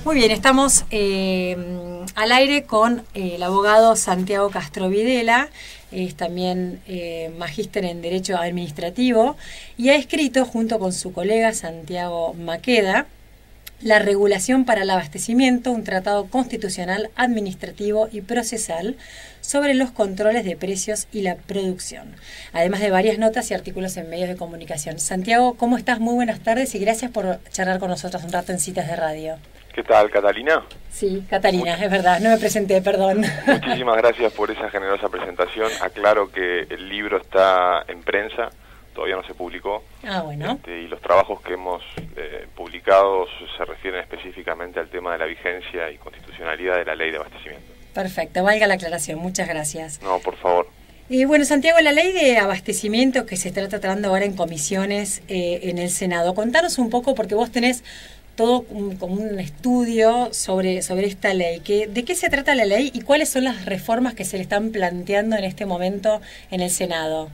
Muy bien, estamos al aire con el abogado Santiago Castrovidela. Es también magíster en Derecho Administrativo y ha escrito junto con su colega Santiago Maqueda La regulación para el abastecimiento, un tratado constitucional, administrativo y procesal sobre los controles de precios y la producción, además de varias notas y artículos en medios de comunicación. Santiago, ¿cómo estás? Muy buenas tardes y gracias por charlar con nosotros un rato en Citas de Radio. ¿Qué tal, Catalina? Sí, Catalina, es verdad, no me presenté, perdón. Muchísimas gracias por esa generosa presentación. Aclaro que el libro está en prensa, todavía no se publicó. Ah, bueno. Y los trabajos que hemos publicado se refieren específicamente al tema de la vigencia y constitucionalidad de la ley de abastecimiento. Perfecto, valga la aclaración, muchas gracias. No, por favor. Bueno, Santiago, la ley de abastecimiento que se está tratando ahora en comisiones en el Senado, contanos un poco, porque vos tenés todo como un estudio sobre esta ley. ¿De qué se trata la ley y cuáles son las reformas que se le están planteando en este momento en el Senado?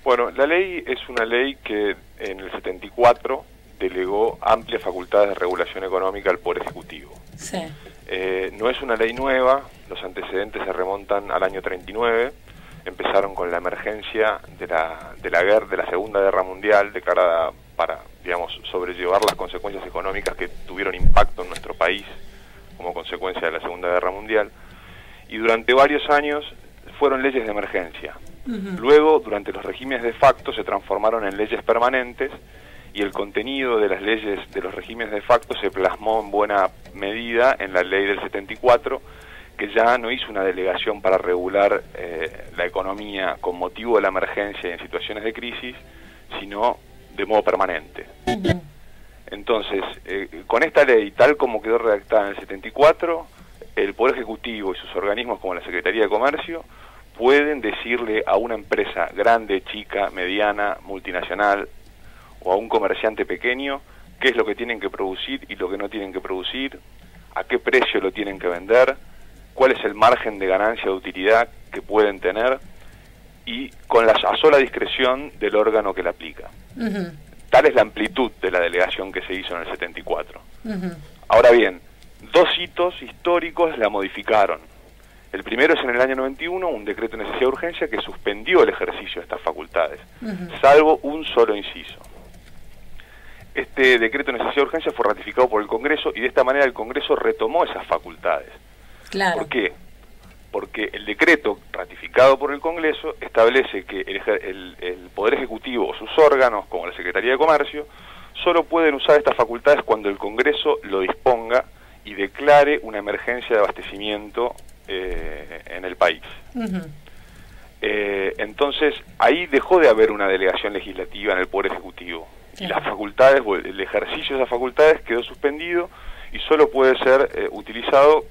Bueno, la ley es una ley que en el 74 delegó amplias facultades de regulación económica al Poder Ejecutivo. Sí. No es una ley nueva, los antecedentes se remontan al año 39, empezaron con la emergencia de la Segunda Guerra Mundial, declarada para, digamos, sobrellevar las consecuencias económicas que tuvieron impacto en nuestro país como consecuencia de la Segunda Guerra Mundial, y durante varios años fueron leyes de emergencia. Luego, durante los regímenes de facto, se transformaron en leyes permanentes y el contenido de las leyes de los regímenes de facto se plasmó en buena medida en la ley del 74, que ya no hizo una delegación para regular la economía con motivo de la emergencia y en situaciones de crisis, sino de modo permanente. Entonces, con esta ley, tal como quedó redactada en el 74, el Poder Ejecutivo y sus organismos como la Secretaría de Comercio pueden decirle a una empresa grande, chica, mediana, multinacional o a un comerciante pequeño qué es lo que tienen que producir y lo que no tienen que producir, a qué precio lo tienen que vender, cuál es el margen de ganancia o utilidad que pueden tener y a sola discreción del órgano que la aplica. Tal es la amplitud de la delegación que se hizo en el 74. Ahora bien, dos hitos históricos la modificaron. El primero es en el año 91, un decreto de necesidad de urgencia que suspendió el ejercicio de estas facultades, salvo un solo inciso. Este decreto de necesidad de urgencia fue ratificado por el Congreso y de esta manera el Congreso retomó esas facultades. Claro. ¿Por qué? Porque el decreto ratificado por el Congreso establece que el Poder Ejecutivo o sus órganos, como la Secretaría de Comercio, solo pueden usar estas facultades cuando el Congreso lo disponga y declare una emergencia de abastecimiento en el país. Entonces, ahí dejó de haber una delegación legislativa en el Poder Ejecutivo. Y las facultades, el ejercicio de esas facultades quedó suspendido y solo puede ser utilizado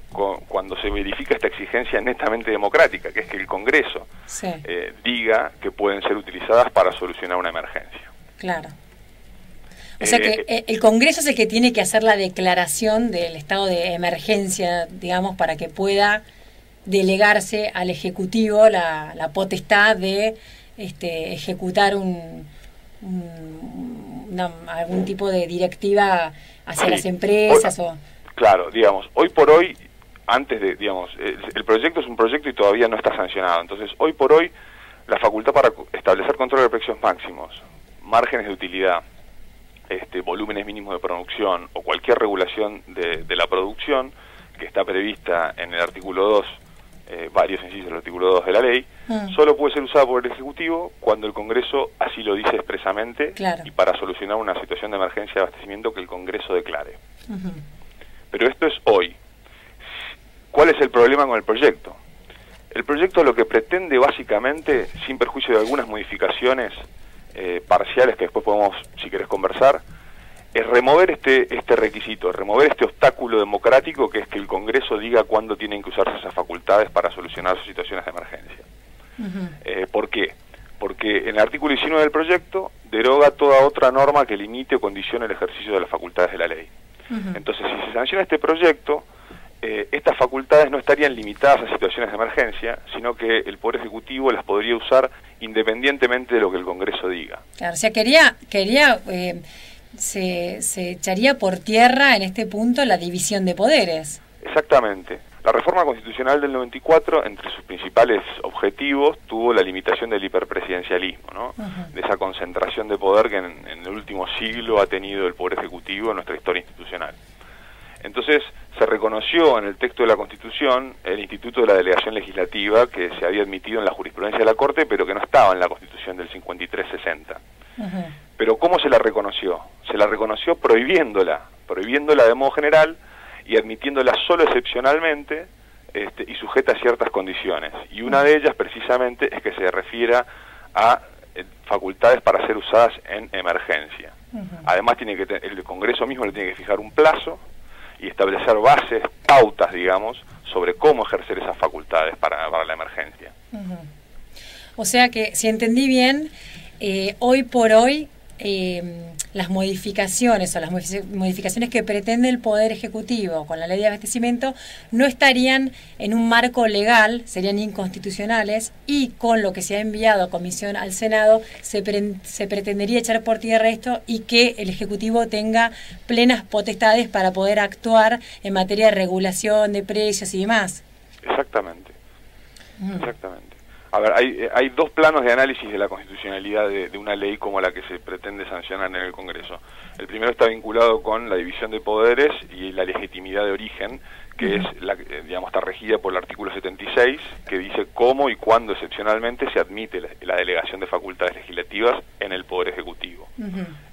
cuando se verifica esta exigencia netamente democrática, que es que el Congreso diga que pueden ser utilizadas para solucionar una emergencia. Claro. O sea que el Congreso es el que tiene que hacer la declaración del estado de emergencia, digamos, para que pueda delegarse al Ejecutivo la potestad de ejecutar algún tipo de directiva hacia las empresas. Claro, digamos, hoy por hoy, antes de, digamos, el proyecto es un proyecto y todavía no está sancionado. Entonces, hoy por hoy, la facultad para establecer control de precios máximos, márgenes de utilidad, volúmenes mínimos de producción o cualquier regulación de la producción que está prevista en el artículo 2, varios incisos del artículo 2 de la ley, solo puede ser usada por el Ejecutivo cuando el Congreso así lo dice expresamente. Claro. Y para solucionar una situación de emergencia de abastecimiento que el Congreso declare. Pero esto es hoy. ¿Cuál es el problema con el proyecto? El proyecto lo que pretende básicamente, sin perjuicio de algunas modificaciones parciales que después podemos, si querés, conversar, es remover este requisito, remover este obstáculo democrático que es que el Congreso diga cuándo tienen que usarse esas facultades para solucionar sus situaciones de emergencia. ¿Por qué? Porque en el artículo 19 del proyecto deroga toda otra norma que limite o condicione el ejercicio de las facultades de la ley. Entonces, si se sanciona este proyecto, estas facultades no estarían limitadas a situaciones de emergencia, sino que el Poder Ejecutivo las podría usar independientemente de lo que el Congreso diga. Claro, o sea, quería se echaría por tierra en este punto la división de poderes. Exactamente. La reforma constitucional del 94, entre sus principales objetivos, tuvo la limitación del hiperpresidencialismo, ¿no? De esa concentración de poder que en el último siglo ha tenido el Poder Ejecutivo en nuestra historia institucional. Entonces, se reconoció en el texto de la Constitución el instituto de la delegación legislativa que se había admitido en la jurisprudencia de la Corte, pero que no estaba en la Constitución del 53-60. Pero ¿cómo se la reconoció? Se la reconoció prohibiéndola de modo general y admitiéndola solo excepcionalmente y sujeta a ciertas condiciones. Y una de ellas, precisamente, es que se refiera a facultades para ser usadas en emergencia. Además, el Congreso mismo le tiene que fijar un plazo y establecer bases, pautas, digamos, sobre cómo ejercer esas facultades para la emergencia. O sea que, si entendí bien, hoy por hoy las modificaciones o las modificaciones que pretende el Poder Ejecutivo con la Ley de Abastecimiento no estarían en un marco legal, serían inconstitucionales, y con lo que se ha enviado a comisión al Senado se pretendería echar por tierra esto y que el Ejecutivo tenga plenas potestades para poder actuar en materia de regulación de precios y demás. Exactamente. Exactamente. A ver, hay dos planos de análisis de la constitucionalidad de una ley como la que se pretende sancionar en el Congreso. El primero está vinculado con la división de poderes y la legitimidad de origen, que es está regida por el artículo 76, que dice cómo y cuándo excepcionalmente se admite la delegación de facultades legislativas en el Poder Ejecutivo.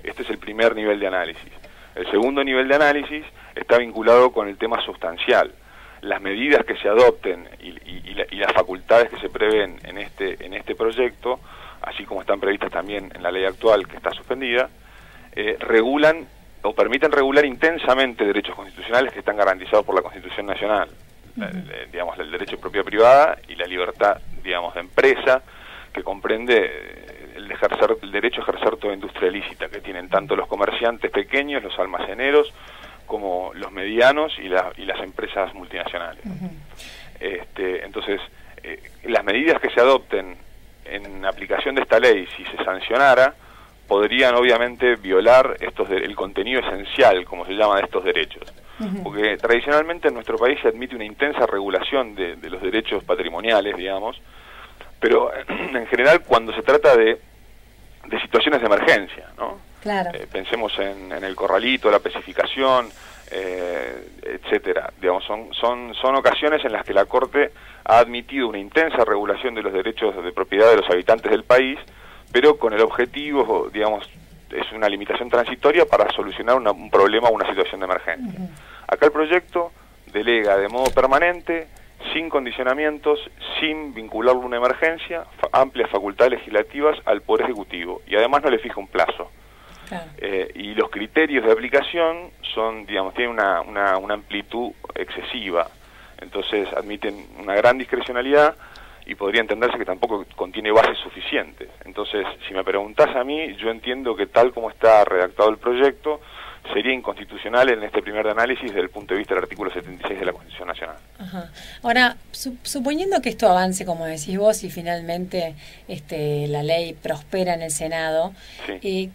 Este es el primer nivel de análisis. El segundo nivel de análisis está vinculado con el tema sustancial. Las medidas que se adopten y las facultades que se prevén en este proyecto, así como están previstas también en la ley actual que está suspendida, regulan o permiten regular intensamente derechos constitucionales que están garantizados por la Constitución Nacional, digamos, el derecho de propiedad privada y la libertad, digamos, de empresa, que comprende el derecho a ejercer toda industria lícita que tienen tanto los comerciantes pequeños, los almaceneros, como los medianos y las empresas multinacionales. Entonces, las medidas que se adopten en aplicación de esta ley, si se sancionara, podrían obviamente violar el contenido esencial, como se llama, de estos derechos. Porque tradicionalmente en nuestro país se admite una intensa regulación de los derechos patrimoniales, digamos, pero en general cuando se trata de situaciones de emergencia, ¿no? Claro. Pensemos en el corralito, la especificación, etcétera. Digamos, son ocasiones en las que la Corte ha admitido una intensa regulación de los derechos de propiedad de los habitantes del país, pero con el objetivo, digamos, es una limitación transitoria para solucionar un problema o una situación de emergencia. Acá el proyecto delega de modo permanente, sin condicionamientos, sin vincularlo a una emergencia, amplias facultades legislativas al Poder Ejecutivo, y además no le fija un plazo. Claro. Y los criterios de aplicación tienen una amplitud excesiva, entonces admiten una gran discrecionalidad y podría entenderse que tampoco contiene bases suficientes. Entonces, si me preguntás a mí, yo entiendo que tal como está redactado el proyecto, sería inconstitucional en este primer análisis desde el punto de vista del artículo 76 de la Constitución Nacional. Ahora, suponiendo que esto avance, como decís vos, y finalmente la ley prospera en el Senado, sí.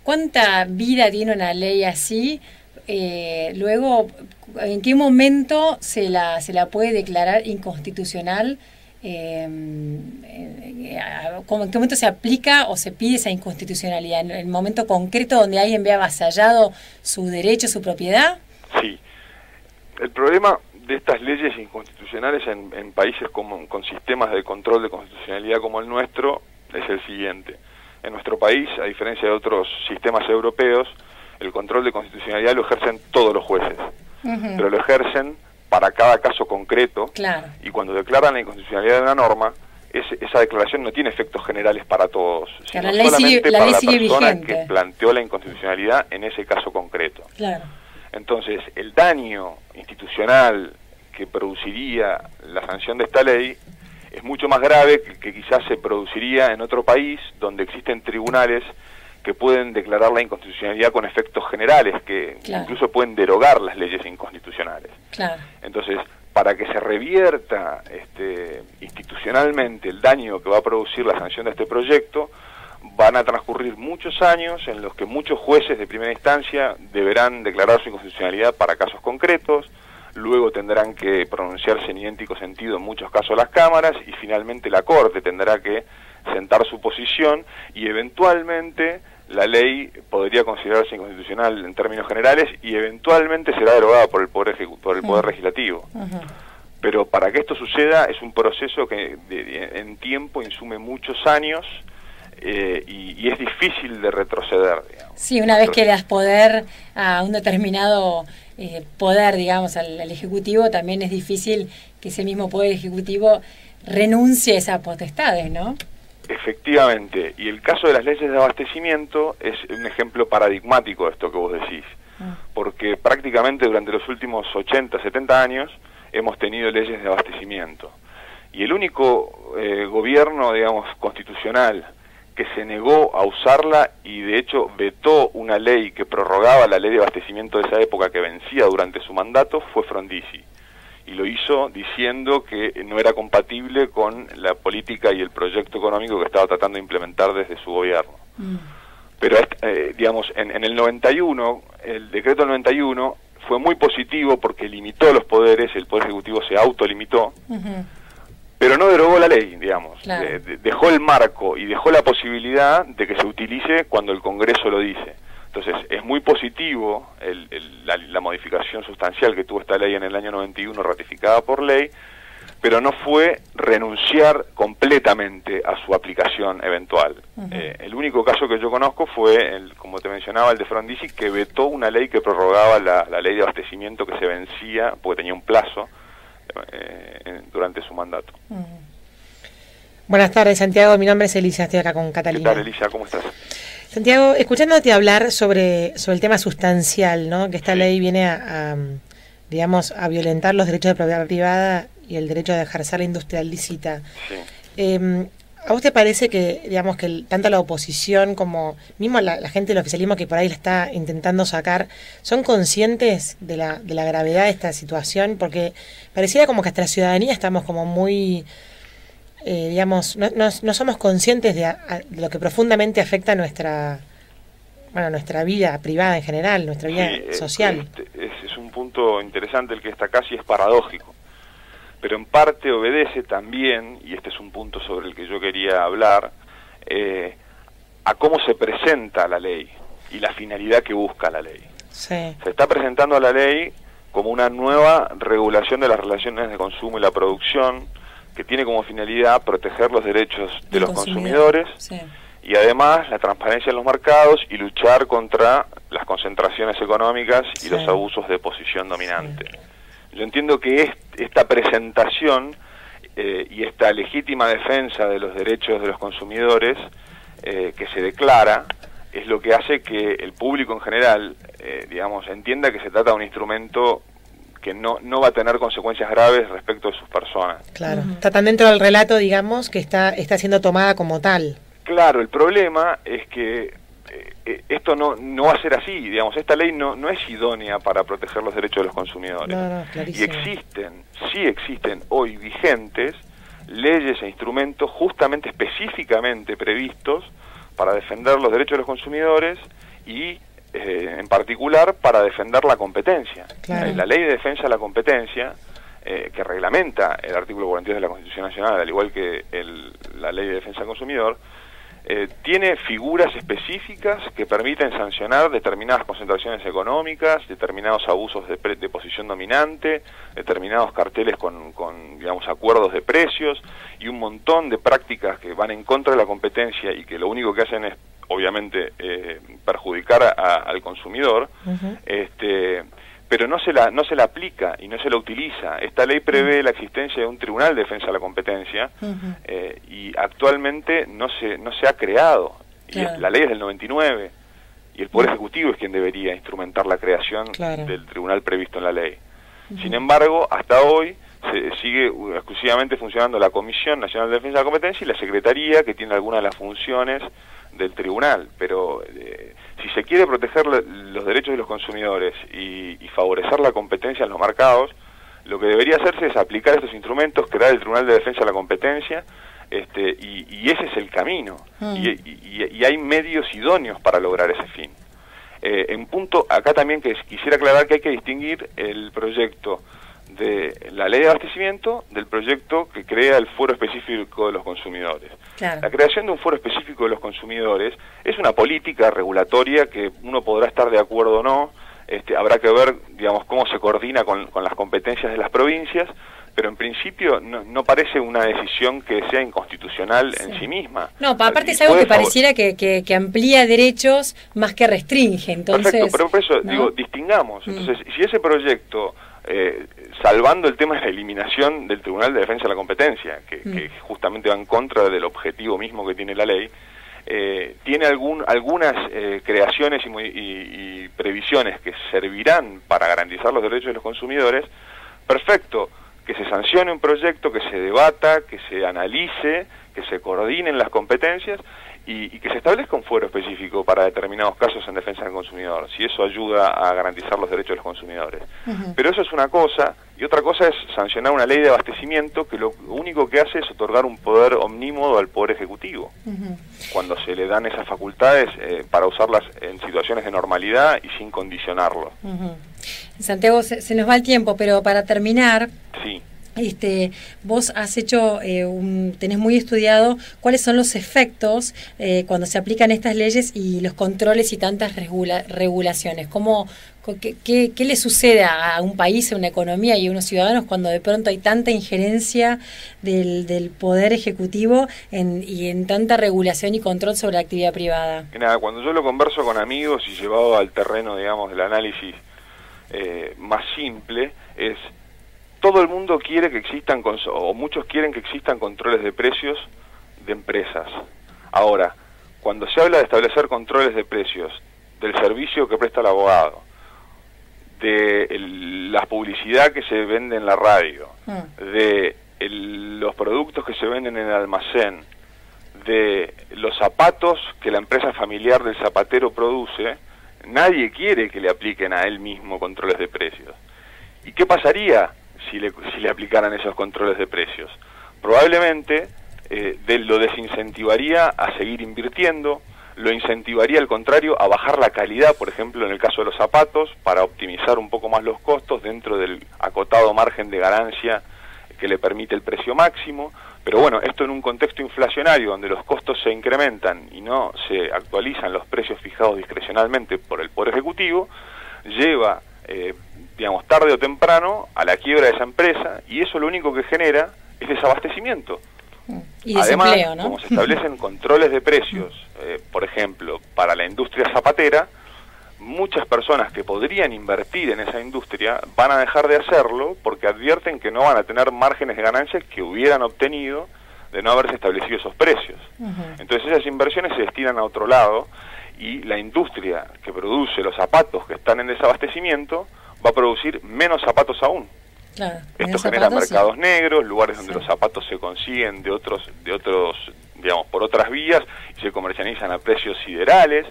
¿Cuánta vida tiene una ley así? Luego, ¿en qué momento se la puede declarar inconstitucional? ¿En qué momento se aplica o se pide esa inconstitucionalidad? ¿En el momento concreto donde alguien ve avasallado su derecho, su propiedad? Sí. El problema de estas leyes inconstitucionales en países con sistemas de control de constitucionalidad como el nuestro es el siguiente. En nuestro país, a diferencia de otros sistemas europeos, el control de constitucionalidad lo ejercen todos los jueces, pero lo ejercen para cada caso concreto, claro. Y cuando declaran la inconstitucionalidad de una norma, esa declaración no tiene efectos generales para todos, sino solamente para la persona que planteó la inconstitucionalidad en ese caso concreto. Claro. Entonces, el daño institucional que produciría la sanción de esta ley es mucho más grave que quizás se produciría en otro país donde existen tribunales que pueden declarar la inconstitucionalidad con efectos generales, que claro. Incluso pueden derogar las leyes inconstitucionales. Claro. Entonces, para que se revierta institucionalmente el daño que va a producir la sanción de este proyecto, van a transcurrir muchos años en los que muchos jueces de primera instancia deberán declarar su inconstitucionalidad para casos concretos, luego tendrán que pronunciarse en idéntico sentido en muchos casos las cámaras, y finalmente la Corte tendrá que sentar su posición, y eventualmente la ley podría considerarse inconstitucional en términos generales y eventualmente será derogada por el Poder Legislativo. Pero para que esto suceda es un proceso que en tiempo insume muchos años, y es difícil de retroceder, digamos. Sí, una vez que le das poder a un determinado poder, digamos, al Ejecutivo, también es difícil que ese mismo Poder Ejecutivo renuncie a esas potestades, ¿no? Efectivamente, y el caso de las leyes de abastecimiento es un ejemplo paradigmático de esto que vos decís, porque prácticamente durante los últimos 80, 70 años hemos tenido leyes de abastecimiento, y el único gobierno, digamos, constitucional que se negó a usarla y de hecho vetó una ley que prorrogaba la ley de abastecimiento de esa época que vencía durante su mandato fue Frondizi. Y lo hizo diciendo que no era compatible con la política y el proyecto económico que estaba tratando de implementar desde su gobierno. Pero, digamos, en el 91, el decreto del 91 fue muy positivo porque limitó los poderes, el Poder Ejecutivo se autolimitó, pero no derogó la ley, digamos. Claro. Dejó el marco y dejó la posibilidad de que se utilice cuando el Congreso lo dice. Entonces, es muy positivo la modificación sustancial que tuvo esta ley en el año 91, ratificada por ley, pero no fue renunciar completamente a su aplicación eventual. El único caso que yo conozco fue, como te mencionaba, el de Frondizi, que vetó una ley que prorrogaba la ley de abastecimiento que se vencía, porque tenía un plazo, durante su mandato. Buenas tardes, Santiago. Mi nombre es Elisa, estoy acá con Catalina. ¿Qué tal, Elisa? ¿Cómo estás? Santiago, escuchándote hablar sobre el tema sustancial, ¿no? Que esta ley viene digamos, a violentar los derechos de propiedad privada y el derecho de ejercer la industria lícita. Sí. ¿A vos te parece que, digamos, que tanto la oposición como mismo la gente del oficialismo que por ahí la está intentando sacar, son conscientes de la gravedad de esta situación? Porque pareciera como que hasta la ciudadanía estamos como muy... digamos, no somos conscientes de lo que profundamente afecta nuestra vida privada en general, nuestra vida social. Es un punto interesante el que está casi es paradójico, pero en parte obedece también, y este es un punto sobre el que yo quería hablar, a cómo se presenta la ley y la finalidad que busca la ley. Sí. Se está presentando a la ley como una nueva regulación de las relaciones de consumo y la producción, que tiene como finalidad proteger los derechos de los consumidores, sí, y además la transparencia en los mercados y luchar contra las concentraciones económicas y sí, los abusos de posición dominante. Sí. Yo entiendo que esta presentación y esta legítima defensa de los derechos de los consumidores que se declara es lo que hace que el público en general, digamos, entienda que se trata de un instrumento que no va a tener consecuencias graves respecto de sus personas. Claro, está tan dentro del relato, digamos, que está siendo tomada como tal. Claro, el problema es que esto no va a ser así, digamos, esta ley no es idónea para proteger los derechos de los consumidores. Y sí existen hoy vigentes leyes e instrumentos justamente específicamente previstos para defender los derechos de los consumidores y en particular para defender la competencia. Claro. La Ley de Defensa de la Competencia, que reglamenta el artículo 42 de la Constitución Nacional, al igual que la Ley de Defensa del Consumidor, tiene figuras específicas que permiten sancionar determinadas concentraciones económicas, determinados abusos de posición dominante, determinados carteles con digamos, acuerdos de precios y un montón de prácticas que van en contra de la competencia y que lo único que hacen es, obviamente, perjudicar al consumidor, pero no se la aplica y no se la utiliza. Esta ley prevé la existencia de un tribunal de defensa de la competencia y actualmente no se ha creado. Claro. Y la ley es del 99 y el Poder Ejecutivo es quien debería instrumentar la creación del tribunal previsto en la ley. Sin embargo, hasta hoy se sigue exclusivamente funcionando la Comisión Nacional de Defensa de la Competencia y la Secretaría, que tiene algunas de las funciones del tribunal, pero si se quiere proteger los derechos de los consumidores y favorecer la competencia en los mercados, lo que debería hacerse es aplicar estos instrumentos, crear el Tribunal de Defensa de la Competencia, y ese es el camino, y hay medios idóneos para lograr ese fin. En punto, acá también quisiera aclarar que hay que distinguir el proyecto de la ley de abastecimiento del proyecto que crea el fuero específico de los consumidores. Claro. La creación de un fuero específico de los consumidores es una política regulatoria que uno podrá estar de acuerdo o no, habrá que ver, digamos, cómo se coordina con las competencias de las provincias, pero en principio no parece una decisión que sea inconstitucional en sí misma. No, aparte es algo que pareciera que amplía derechos más que restringe, entonces... Perfecto, pero por eso, ¿no? digo, distingamos. Entonces, si ese proyecto, salvando el tema de la eliminación del Tribunal de Defensa de la Competencia, que justamente va en contra del objetivo mismo que tiene la ley, tiene algunas creaciones y previsiones que servirán para garantizar los derechos de los consumidores, perfecto, que se sancione un proyecto, que se debata, que se analice, que se coordinen las competencias y que se establezca un fuero específico para determinados casos en defensa del consumidor, si eso ayuda a garantizar los derechos de los consumidores. Pero eso es una cosa, y otra cosa es sancionar una ley de abastecimiento que lo único que hace es otorgar un poder omnímodo al Poder Ejecutivo, cuando se le dan esas facultades para usarlas en situaciones de normalidad y sin condicionarlo. Santiago, se nos va el tiempo, pero para terminar... Sí. Vos has hecho, tenés muy estudiado cuáles son los efectos cuando se aplican estas leyes y los controles y tantas regulaciones. ¿Qué le sucede a un país, a una economía y a unos ciudadanos cuando de pronto hay tanta injerencia del Poder Ejecutivo y en tanta regulación y control sobre la actividad privada? Nada, cuando yo lo converso con amigos y llevado al terreno, digamos, del análisis más simple, es... Todo el mundo quiere que existan, o muchos quieren que existan controles de precios de empresas. Ahora, cuando se habla de establecer controles de precios del servicio que presta el abogado, de la publicidad que se vende en la radio, de los productos que se venden en el almacén, de los zapatos que la empresa familiar del zapatero produce, nadie quiere que le apliquen a él mismo controles de precios. ¿Y qué pasaría si le aplicaran esos controles de precios? Probablemente lo desincentivaría a seguir invirtiendo, lo incentivaría al contrario a bajar la calidad, por ejemplo en el caso de los zapatos, para optimizar un poco más los costos dentro del acotado margen de ganancia que le permite el precio máximo. Pero bueno, esto en un contexto inflacionario donde los costos se incrementan y no se actualizan los precios fijados discrecionalmente por el Poder Ejecutivo, lleva digamos, tarde o temprano a la quiebra de esa empresa, y eso lo único que genera es desabastecimiento. Y desempleo, además, ¿no? como se establecen controles de precios, por ejemplo, para la industria zapatera, muchas personas que podrían invertir en esa industria van a dejar de hacerlo porque advierten que no van a tener márgenes de ganancias que hubieran obtenido de no haberse establecido esos precios. Entonces esas inversiones se destinan a otro lado, y la industria que produce los zapatos que están en desabastecimiento va a producir menos zapatos aún. Claro, esto genera mercados negros, lugares donde los zapatos se consiguen de otros, digamos, por otras vías y se comercializan a precios siderales,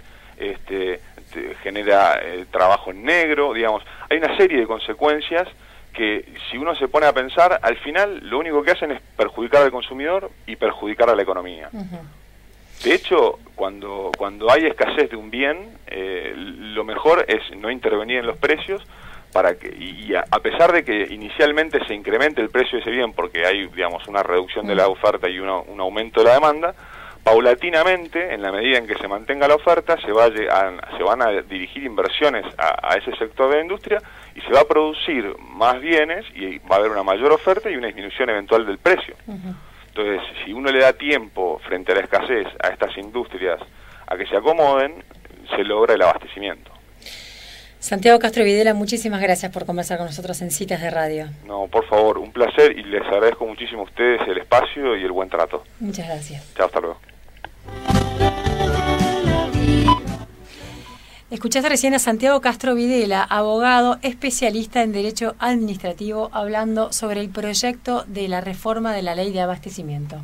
genera trabajo en negro, digamos. Hay una serie de consecuencias que, si uno se pone a pensar, al final lo único que hacen es perjudicar al consumidor y perjudicar a la economía. De hecho, cuando hay escasez de un bien, lo mejor es no intervenir en los precios, y a pesar de que inicialmente se incremente el precio de ese bien porque hay, digamos, una reducción de la oferta y un aumento de la demanda, paulatinamente, en la medida en que se mantenga la oferta, se van a dirigir inversiones a ese sector de la industria y se va a producir más bienes y va a haber una mayor oferta y una disminución eventual del precio. Entonces, si uno le da tiempo frente a la escasez a estas industrias a que se acomoden, se logra el abastecimiento. Santiago Castro Videla, muchísimas gracias por conversar con nosotros en Citas de Radio. No, por favor, un placer, y les agradezco muchísimo a ustedes el espacio y el buen trato. Muchas gracias. Chao, hasta luego. Escuchaste recién a Santiago Castro Videla, abogado especialista en Derecho Administrativo, hablando sobre el proyecto de la reforma de la Ley de Abastecimiento.